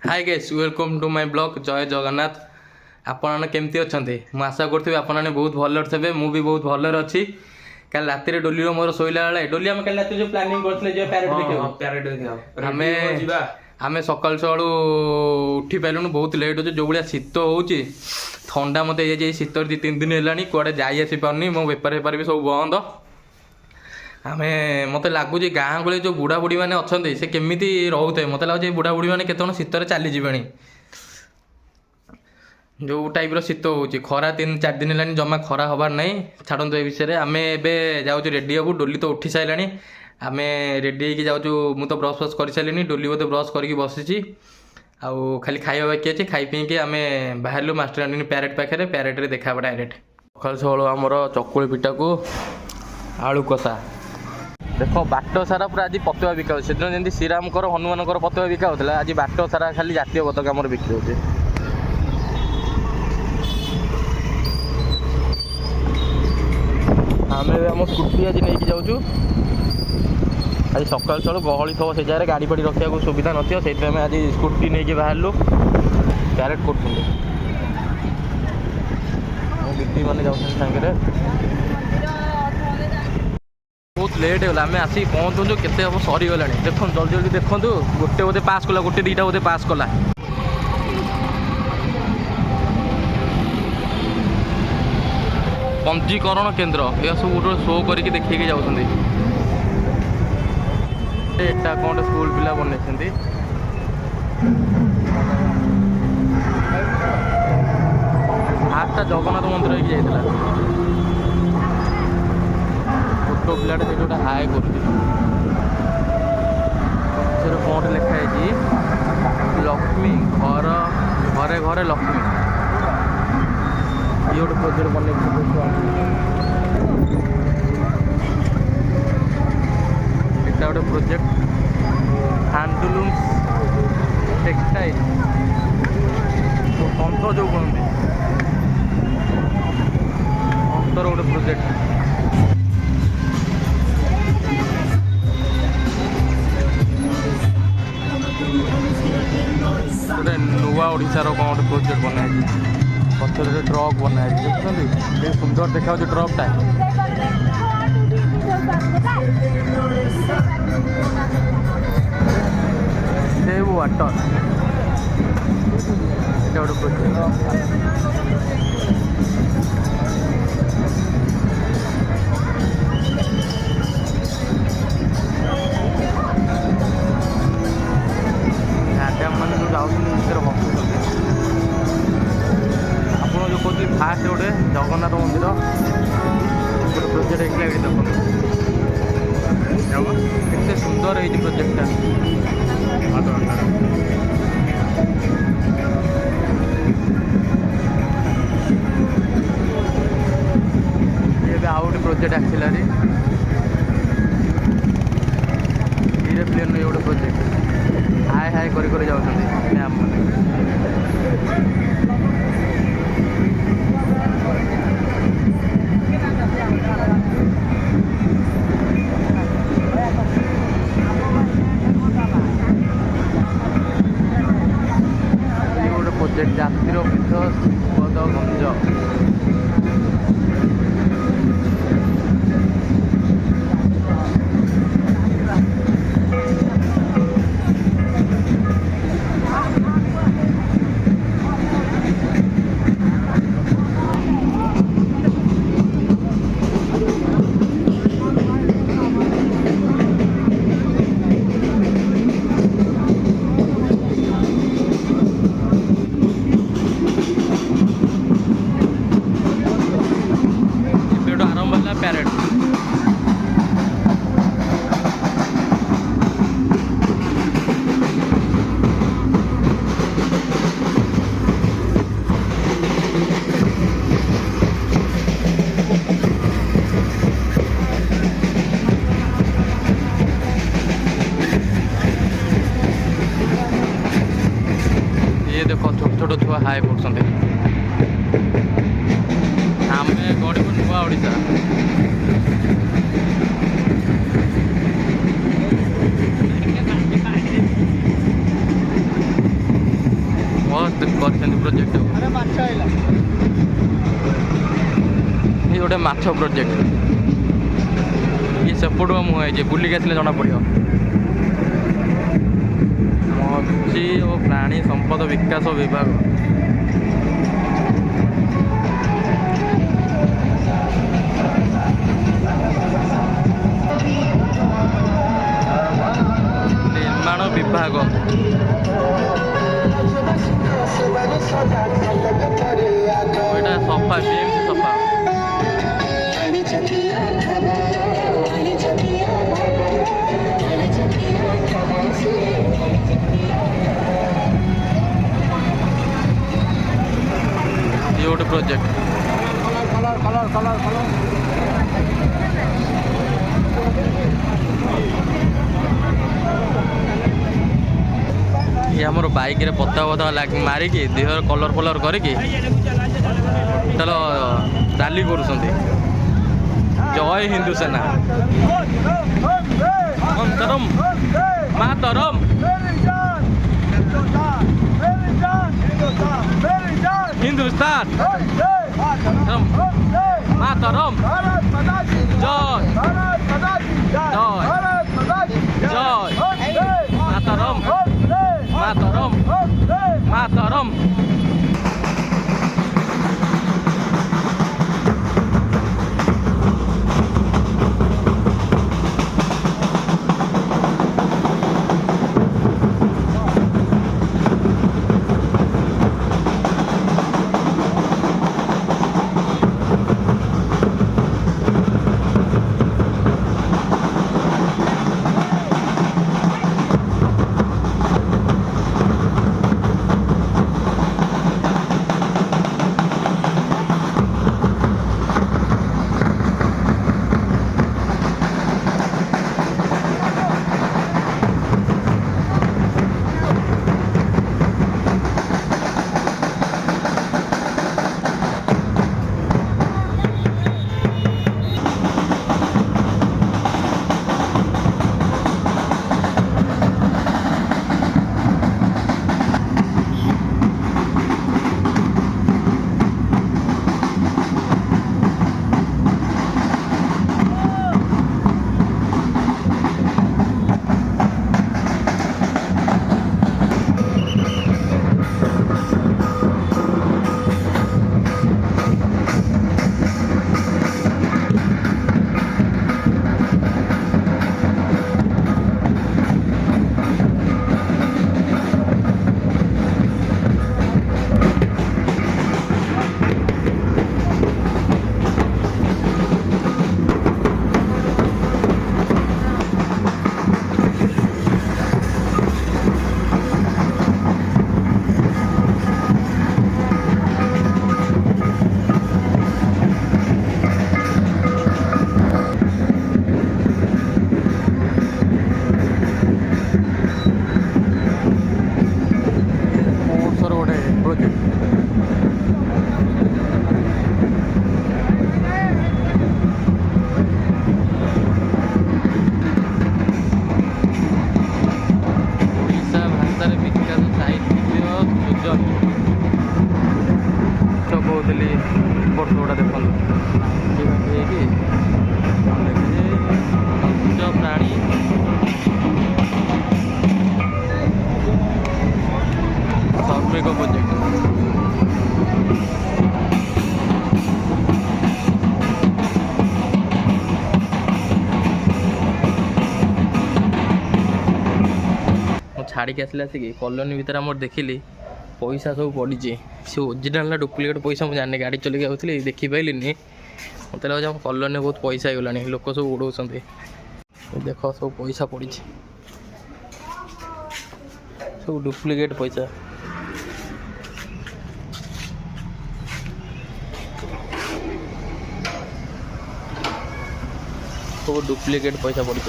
Hi guys welcome to my blog जय जगन्नाथ। आपने केमती अच्छा मुझे आशा करुँगी आपने बहुत भलर थे मुझे बहुत भलर अच्छी। कल रात डोली मोर शोला बेले डोली आम कल रात जो प्लानिंग करते पैरेड देखा आम सकाल सकालू उठी पारूँ बहुत लेट हो जो भाया शीत हो थंडा मत शीत 2-3 दिन है कौड़े जासी पार्नी मो बेपार बेपार भी सब बंद। आम मत लगुच गाँ गली जो बुढ़ा बुढ़ी मैंने अच्छा से केमी रोते मत लगे बुढ़ा बुढ़ी मैंने केत शीत चलीजे जो टाइप शीत हो खरा 3-4 दिन है जमा खरा हबार ना छाड़ू ए विषय में आम ए जाऊँ रेडी हबू डोली तो उठी सारे आम रेडी होगी जाऊँ मुझे तो ब्रश फ्रश कर सारे डोली बोधे ब्रश करके बसी आउ खाली खाଇବା बाकी अच्छे खाई पीके आम बाहर मास्टर प्यारेड पाखे प्यारेड देखा डायरेक्ट सकाल सकाल आमर चकुली पिठा को आलू कषा देख बाट सारा पूरा आज पतुआ बिका से दिन जमी श्रीरामकर हनुमान पतुआ बिका होता आज बाट सारा खाली जातीय पताका आम बिक्री होते। आम आम स्कूटी आज नहीं जाऊँ आज सकाल सकाल गहली थो से जगह गाड़ी फाड़ी रखा सुविधा नथियो से आज स्कूटी नहीं बाहर प्यारेड कर दीदी मैंने जाऊँ बहुत लेट होगा आम आसिक पहुँचु केते हम सरीगला देख जल्दी जल्दी देखूँ गोटे बोधे पास कला गोटे 2टा बोधे पास कला पंजीकरण केन्द्र यह सब गोटे शो करके देखिए जाऊँ एटा कौन स्कूल पिला बनई आठटा जगन्नाथ मंदिर होगी जाइए छोट पिलाटे से गोटे हाय कर कौन लिखाई लक्ष्मी घर घरे घरे लक्ष्मी ये गोटे प्रोजेक्ट बन गोटे प्रोजेक्ट हैंडलूम्स टेक्सटाइल तो तंत्र जो कहते तंत्र गोटे प्रोजेक्ट गोटे नुआ ओडार कौन गोटे प्रोजेक्ट बनाई पथर ट्रक बनाई देखते सुंदर देखा ट्रकटा सेव वाटर गोटे प्रोजेक्ट फास्ट गोटे जगन्नाथ मंदिर गोटे प्रोजेक्ट होता देखते केते सुंदर है प्रोजेक्टा ये आउ गोटे प्रोजेक्ट आसला धीरे प्लेन ये गोटे प्रोजेक्ट हाय हाय कर जाऊँ प्रोजेक्ट जातिर पीठ पदगंज पैरेड ये देखो छोट छोट छुआ हाई पड़ते आम गड़ू नुआ ओडिशा କରୁଛନ୍ତି ପ୍ରୋଜେକ୍ଟ। ये गोटे माछ प्रोजेक्ट ये सेपटू मुझे बुलिक आसले जना पड़ो। मत्स्य और प्राणी संपद विकास विभाग निर्माण विभाग एटा सफा बीएमसी सफा ये गोटे प्रोजेक्ट ये आमर बाइक रे पता पता मारिकी देह कलर फलर करके चलो रैली करुँच। जय हिंदू सेना मातरम मातरम हिंदुस्तान मातरम जय जय जय मातरम मातरम मातरम। छाड़ी आसले आसिक कॉलोनी भीतर आम देखिली पैसा सब पड़ी से ओरिजिनाल ना डुप्लिकेट पैसा मुझे जाने गाड़ी चलिए आउली देखी पाइली मत लगे आम कॉलोनी बहुत पैसा होगा लोक सब उड़ाऊँ देख सब पैसा पड़ी सब डुप्लिकेट पैसा सब डुप्लिकेट पैसा पड़ी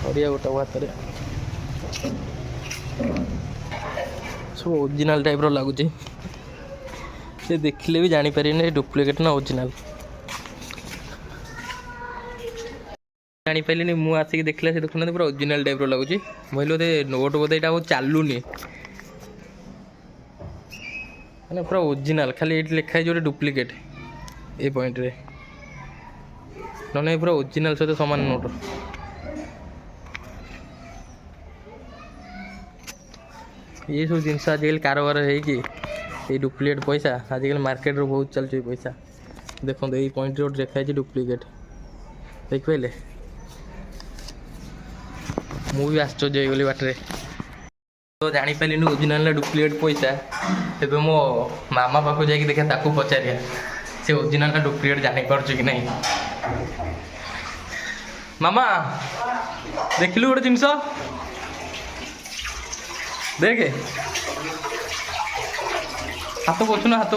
हरिया गोटा हाथ में सब ओरिजिनाल टाइप लगुच देखिले भी जानी पारे डुप्लिकेट ना ओरिजिनाल। ଜାଣିପାରିଲିନି ମୁଁ ଆସିକି ଦେଖିଲା ସେ ଦେଖୁନାହାନ୍ତି ପୁରା ଅରିଜିନାଲ ଟାଇପ୍ର ଲାଗୁଛି କହିଲି ବୋଧେ ନୋଟ୍ ବୋଧେ ଏଇଟା ଆଉ ଚାଲୁନି ମାନେ ପୁରା ଅରିଜିନାଲ ଖାଲି ଏଇଠି ଲେଖା ହେଇଛି ଗୋଟେ ଡୁପ୍ଲିକେଟ୍ ଏ ପଏଣ୍ଟରେ ନହେଲେ ପୁରା ଅରିଜିନାଲ ସହିତ ସମାନ ନୋଟ୍। ये सब जिनस आजिकल कारोबार है डुप्लीकेट पैसा आजिकल मार्केट रो बहुत चलती पैसा देखो ये पॉइंट रोड देखा डुप्लीकेट देख पारे मुझे आश्चर्य होगली बाटे तो जापारे ओरिजिनाल डुप्लीकेट पैसा एवं मो मामा पाखु जाकि देखा ताकू पचारिया से ओरिजिनाल डुप्लीकेट जापार कि नहीं मामा देखिलु गोटे जिनस देखे हाथ पोछुन हाथ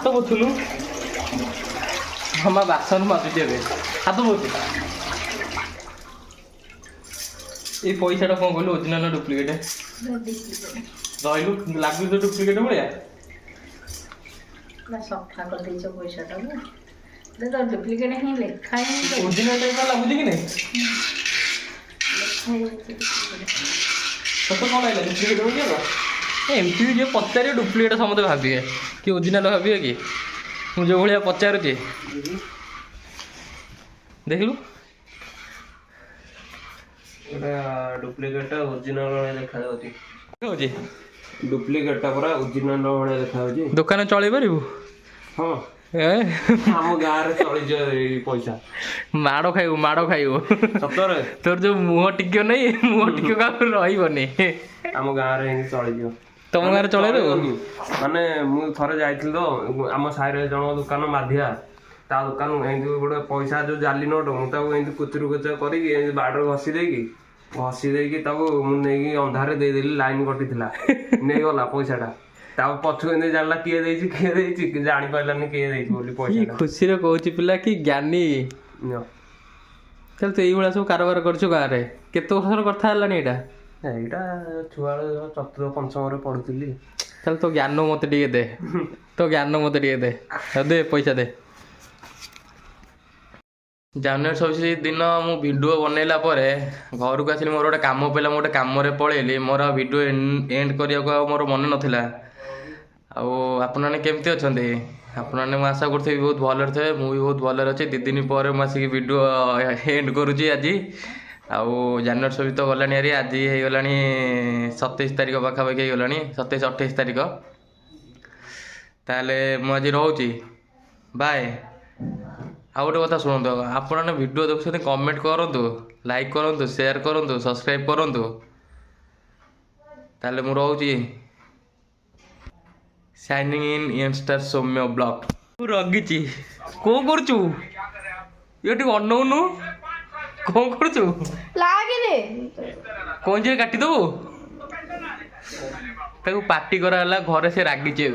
पोछुनु मामा बासन माजुचे हाथ पोछु ये पैसा कौन कहलु ओरिजिनल डुप्लीकेट रही लगू तो डुप्लीकेट भाया सफा कर देइछो पैसा तो डुप्लीकेट ही लिखा ही ओरिजिनल टाइप लगुच कि नहीं सत कौन है डुप्लीकेट बोलिए एमती जो पचारे डुप्लीकेट समझे भावे कि ओरिजिनल भावे कि मुझे भाया पचारुचे देखलु डुप्लीकेट ओरिजिनल देखा जाउची डुप्लीकेट पूरा ओरिजिनल भाया देखा जाउची दुकान चले पारिबु हां हम गारे चली जे पैसा माड़ खाइबु सतरे तोर जो मुह टिक्यो नहीं मुह टिक्यो का रहिबनी हम गारे हिं चली जियो तुम गारे चले देबो माने मु थरे जाइथिल तो हम साइरे जण दुकान माधिया ता दुकान एंदी गोटे पैसा जो जाली नोट मु ताको एंदी कुचुरु कुचा करी एंदी बाडर घसी देकी ताको मु नेकी अंधारे दे देली लाइन कटिथिला नै गला पैसाटा ता पछु एंदी जानला किए जानि पाइलानी किए देइछि बोली पैसा खुशी रे कहूची पिला कि ज्ञानी चल तो एई बळा सब कारोबार करछु गारे केतो वर्षर करथा हलानी एटा एटा छुआळे चतुर्थ पंचम रे पढुतिली चल तो ज्ञान मते टिके दे तो ज्ञान मते टिके दे पैसा दे जानुआरी 26 दिन मु वीडियो बनैला परे घर को आसिली मोर गोटे काम पड़ा मोटे कम पलैली मोर वीडियो एंड करने मोर मन नाला आपने केमती अच्छा आपने मुझे आशा करी बहुत भल थे मुझे बहुत भल अच्छे 2 दिन पर मुझे वीडियो एंड करुँची आज जानुआरी 26 तो गलानी यारी आज हो गला 27 तारीख पाखापाखि हो गला 27-28 तारीख ताले मुझे रोची बाय आ गोटे कथा शुणु आपने वीडियो देखते कमेंट करूँ लाइक करूँ शेयर करूँ सब्सक्राइब करूँ ताले मु रोची साइनिंग इन यंगस्टर सौम्य ब्लॉग रगिची कौन करुचु ये अनौनु कौन करुचु कौन जे काटी दबु पार्टी करा घरे से रागिची।